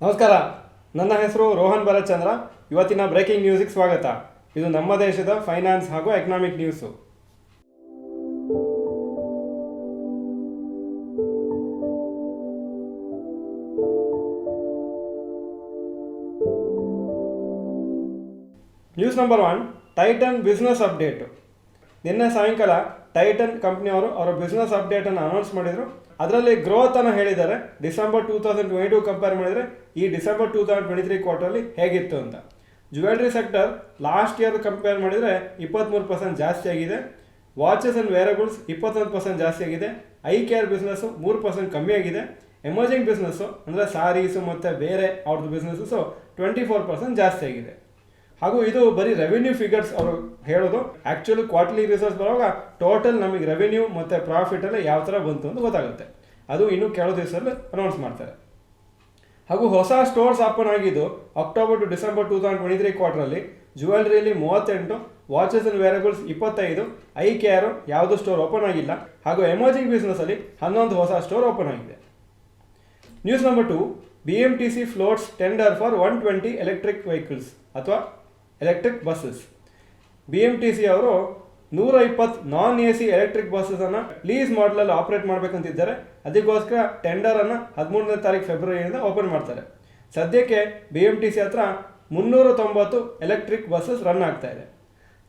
ನಮಸ್ಕಾರ, ನನ್ನ ಹೆಸರು ರೋಹನ್ ಭರತ್ಚಂದ್ರ. ಇವತ್ತಿನ ಬ್ರೇಕಿಂಗ್ ನ್ಯೂಸಿಗೆ ಸ್ವಾಗತ. ಇದು ನಮ್ಮ ದೇಶದ ಫೈನಾನ್ಸ್ ಹಾಗೂ economic news. News number 1, tighten business update. ನಿನ್ನೆ ಸಾಯಂಕಾಲ ಟೈಟನ್ ಕಂಪ್ನಿಯವರು ಅವರ ಬಿಸ್ನೆಸ್ ಅಪ್ಡೇಟನ್ನು ಅನೌನ್ಸ್ ಮಾಡಿದರು. ಅದರಲ್ಲಿ ಗ್ರೋತನ್ನು ಹೇಳಿದ್ದಾರೆ. ಡಿಸೆಂಬರ್ 2022 ಕಂಪೇರ್ ಮಾಡಿದರೆ ಈ ಡಿಸೆಂಬರ್ 2023 ಕ್ವಾರ್ಟರ್ಲಿ ಹೇಗಿತ್ತು ಅಂತ. Jewellery sector last year compare ಮಾಡಿದರೆ 23% ಜಾಸ್ತಿ ಆಗಿದೆ. ವಾಚಸ್ ಆ್ಯಂಡ್ ವೇರಬಲ್ಸ್ 21% ಜಾಸ್ತಿ ಆಗಿದೆ. ಐ ಕೇರ್ ಬಿಸ್ನೆಸ್ಸು 3% ಕಮ್ಮಿ ಆಗಿದೆ. ಎಮರ್ಜಿಂಗ್ ಬಿಸ್ನೆಸ್ಸು ಅಂದರೆ ಸಾರೀಸು ಮತ್ತು ಬೇರೆ ಅವ್ರದ್ದು ಬಿಸ್ನೆಸ್ಸು 24% ಜಾಸ್ತಿ ಆಗಿದೆ. ಹಾಗೂ ಇದು ಬರೀ ರೆವಿನ್ಯೂ ಫಿಗರ್ಸ್ ಅವರು ಹೇಳೋದು. ಆ್ಯಕ್ಚುಲಿ ಕ್ವಾರ್ಟರ್ಲಿ ರಿಸಲ್ಟ್ಸ್ ಬರುವಾಗ ಟೋಟಲ್ ನಮಗೆ ರೆವಿನ್ಯೂ ಮತ್ತು ಪ್ರಾಫಿಟಲ್ಲಿ ಯಾವ ಥರ ಬಂತು ಅಂತ ಗೊತ್ತಾಗುತ್ತೆ. ಅದು ಇನ್ನೂ ಕೆಲವು ದಿವಸದಲ್ಲಿ ಅನೌನ್ಸ್ ಮಾಡ್ತಾರೆ. ಹಾಗೂ ಹೊಸ ಸ್ಟೋರ್ಸ್ ಓಪನ್ ಆಗಿದ್ದು ಅಕ್ಟೋಬರ್ ಟು ಡಿಸೆಂಬರ್ 2023 ಕ್ವಾರ್ಟರಲ್ಲಿ ಜ್ಯುವೆಲ್ರಿಯಲ್ಲಿ 38, watches and wearables 25, eye care ಯಾವುದೂ ಸ್ಟೋರ್ ಓಪನ್ ಆಗಿಲ್ಲ. ಹಾಗೂ ಎಮರ್ಜಿಂಗ್ ಬಿಸ್ನೆಸ್ಸಲ್ಲಿ 11 ಹೊಸ ಸ್ಟೋರ್ ಓಪನ್ ಆಗಿದೆ. News number 2, BMTC floats tender for 120 electric vehicles ಅಥವಾ ಎಲೆಕ್ಟ್ರಿಕ್ ಬಸ್ಸಸ್. BMTC ಅವರು 120 ನಾನ್ AC ಎಲೆಕ್ಟ್ರಿಕ್ ಬಸ್ಸನ್ನು ಲೀಸ್ ಮಾಡಲಲ್ಲಿ ಆಪರೇಟ್ ಮಾಡಬೇಕಂತಿದ್ದಾರೆ. ಅದಕ್ಕೋಸ್ಕರ ಟೆಂಡರನ್ನು 13ನೇ ತಾರೀಕು ಫೆಬ್ರವರಿಯಿಂದ ಓಪನ್ ಮಾಡ್ತಾರೆ. ಸದ್ಯಕ್ಕೆ BMTC ಹತ್ರ 390 ಎಲೆಕ್ಟ್ರಿಕ್ ಬಸ್ಸಸ್ ರನ್ ಆಗ್ತಾ ಇದೆ.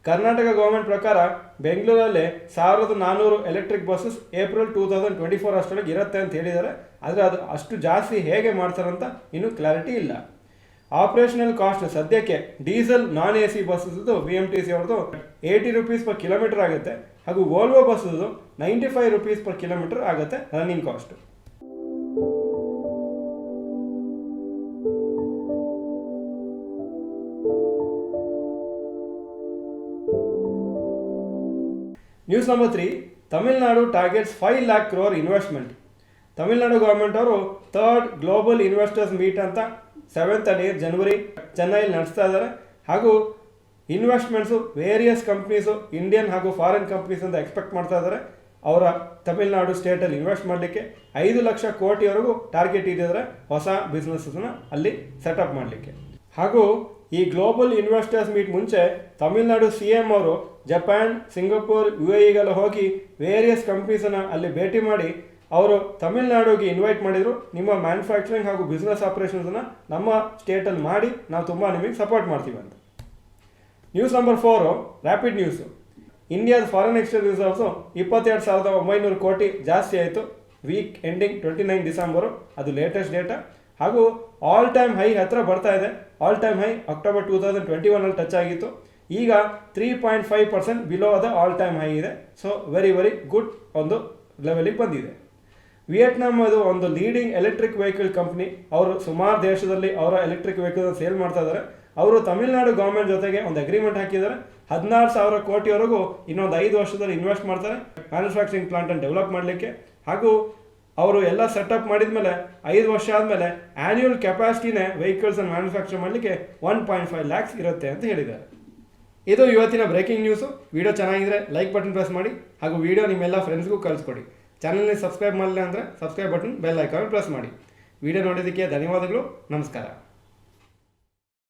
ಕರ್ನಾಟಕ ಗೌರ್ಮೆಂಟ್ ಪ್ರಕಾರ ಬೆಂಗಳೂರಲ್ಲಿ 1400 ಎಲೆಕ್ಟ್ರಿಕ್ ಬಸ್ಸಸ್ ಏಪ್ರಿಲ್ 2024 ಅಷ್ಟರೊಳಗೆ ಇರುತ್ತೆ ಅಂತ ಹೇಳಿದ್ದಾರೆ. ಆದರೆ ಅದು ಅಷ್ಟು ಜಾಸ್ತಿ ಹೇಗೆ ಮಾಡ್ತಾರಂತ ಇನ್ನೂ ಕ್ಲಾರಿಟಿ ಇಲ್ಲ. ಆಪರೇಷನಲ್ ಕಾಸ್ಟ್ ಸದ್ಯಕ್ಕೆ ಡೀಸೆಲ್ ನಾನ್ AC ಬಸ್ಸದ್ದು BMTC ಅವ್ರದ್ದು 80 ರೂಪೀಸ್ ಪರ್ ಕಿಲೋಮೀಟರ್ ಆಗುತ್ತೆ. ಹಾಗೂ ವೋಲ್ವೋ ಬಸ್ಸದ್ದು 95 ರೂಪೀಸ್ ಪರ್ ಕಿಲೋಮೀಟರ್ ಆಗುತ್ತೆ running cost. News number 3, Tamil Nadu targets 5 lakh crore investment. Tamil Nadu government ಅವರು 3rd ಗ್ಲೋಬಲ್ ಇನ್ವೆಸ್ಟರ್ಸ್ ಮೀಟ್ ಅಂತ 7th and 8th ಜನವರಿ ಚೆನ್ನೈಲಿ ನಡೆಸ್ತಾ ಇದ್ದಾರೆ. ಹಾಗೂ ಇನ್ವೆಸ್ಟ್ಮೆಂಟ್ಸು ವೇರಿಯಸ್ ಕಂಪ್ನೀಸು ಇಂಡಿಯನ್ ಹಾಗೂ ಫಾರಿನ್ ಕಂಪ್ನೀಸ್ ಅಂತ ಎಕ್ಸ್ಪೆಕ್ಟ್ ಮಾಡ್ತಾ ಇದ್ದಾರೆ. ಅವರ ತಮಿಳುನಾಡು ಸ್ಟೇಟಲ್ಲಿ ಇನ್ವೆಸ್ಟ್ ಮಾಡಲಿಕ್ಕೆ 5 ಲಕ್ಷ ಕೋಟಿವರೆಗೂ ಟಾರ್ಗೆಟ್ ಇಟ್ಟಿದ್ದಾರೆ ಹೊಸ ಬಿಸ್ನೆಸ್ಸನ್ನು ಅಲ್ಲಿ ಸೆಟಪ್ ಮಾಡಲಿಕ್ಕೆ. ಹಾಗೂ ಈ ಗ್ಲೋಬಲ್ ಇನ್ವೆಸ್ಟರ್ಸ್ ಮೀಟ್ ಮುಂಚೆ ತಮಿಳುನಾಡು CM ಅವರು ಜಪಾನ್, ಸಿಂಗಪೂರ್, UAEಗೆಲ್ಲ ಹೋಗಿ ವೇರಿಯಸ್ ಕಂಪ್ನೀಸನ್ನು ಅಲ್ಲಿ ಭೇಟಿ ಮಾಡಿ ಅವರು ತಮಿಳುನಾಡಿಗೆ ಇನ್ವೈಟ್ ಮಾಡಿದರು. ನಿಮ್ಮ ಮ್ಯಾನುಫ್ಯಾಕ್ಚರಿಂಗ್ ಹಾಗೂ ಬಿಸ್ನೆಸ್ ಆಪರೇಷನ್ಸನ್ನು ನಮ್ಮ ಸ್ಟೇಟಲ್ಲಿ ಮಾಡಿ ನಾವು ತುಂಬ ನಿಮಗೆ ಸಪೋರ್ಟ್ ಮಾಡ್ತೀವಿ ಅಂತ. News number 4, rapid news. ಇಂಡಿಯಾದ ಫಾರಿನ್ ಎಕ್ಸ್ಚೇಂಜ್ ರಿಸರ್ವ್ಸು 22,900 ಕೋಟಿ ಜಾಸ್ತಿ ಆಯಿತು ವೀಕ್ ಎಂಡಿಂಗ್ 29 ಡಿಸೆಂಬರು. ಅದು ಲೇಟೆಸ್ಟ್ ಡೇಟಾ. ಹಾಗೂ ಆಲ್ ಟೈಮ್ ಹೈ ಹತ್ರ ಬರ್ತಾ ಇದೆ. All time high October 2021 touch ಆಗಿತ್ತು. ಈಗ 3.5% below the all time high ಇದೆ. ಸೊ ವೆರಿ ಗುಡ್ ಒಂದು ಲೆವೆಲಿಗೆ ಬಂದಿದೆ. ವಿಯೆಟ್ನಾಂ ಅದು ಒಂದು ಲೀಡಿಂಗ್ ಎಲೆಕ್ಟ್ರಿಕ್ ವೆಹಿಕಲ್ ಕಂಪ್ನಿ. ಅವರು ಸುಮಾರು ದೇಶದಲ್ಲಿ ಅವರ ಎಲೆಕ್ಟ್ರಿಕ್ ವೆಹಿಕಲ್ ಸೇಲ್ ಮಾಡ್ತಾ ಇದ್ದಾರೆ. ಅವರು ತಮಿಳುನಾಡು ಗೌರ್ಮೆಂಟ್ ಜೊತೆಗೆ ಒಂದು ಅಗ್ರಿಮೆಂಟ್ ಹಾಕಿದ್ದಾರೆ. 16,000 ಕೋಟಿವರೆಗೂ ಇನ್ನೊಂದು 5 ವರ್ಷದಲ್ಲಿ ಇನ್ವೆಸ್ಟ್ ಮಾಡ್ತಾರೆ ಮ್ಯಾನುಫ್ಯಾಕ್ಚರಿಂಗ್ ಪ್ಲಾಂಟನ್ನು ಡೆವಲಪ್ ಮಾಡಲಿಕ್ಕೆ. ಹಾಗೂ ಅವರು ಎಲ್ಲ ಸೆಟಪ್ ಮಾಡಿದ ಮೇಲೆ 5 ವರ್ಷ ಆದಮೇಲೆ ಆ್ಯನ್ಯುವಲ್ ಕೆಪಾಸಿಟಿನೇ ವೆಹಿಕಲ್ಸನ್ನು ಮ್ಯಾನುಫ್ಯಾಕ್ಚರ್ ಮಾಡಲಿಕ್ಕೆ 1.5 lakhs ಇರುತ್ತೆ ಅಂತ ಹೇಳಿದ್ದಾರೆ. ಇದು ಇವತ್ತಿನ ಬ್ರೇಕಿಂಗ್ ನ್ಯೂಸು. ವಿಡಿಯೋ ಚೆನ್ನಾಗಿದ್ರೆ ಲೈಕ್ ಬಟನ್ ಪ್ರೆಸ್ ಮಾಡಿ. ಹಾಗೂ ವಿಡಿಯೋ ನಿಮ್ಮೆಲ್ಲ ಫ್ರೆಂಡ್ಸ್ಗೂ ಕಳಿಸ್ಕೊಡಿ. ಚಾನಲ್ని ಸಬ್ಸ್ಕ್ರೈಬ್ ಮಾಡಲಿಲ್ಲ ಅಂದರೆ subscribe button bell icon press ಮಾಡಿ. ವಿಡಿಯೋ ನೋಡೋದಕ್ಕೆ ಧನ್ಯವಾದಗಳು. ನಮಸ್ಕಾರ.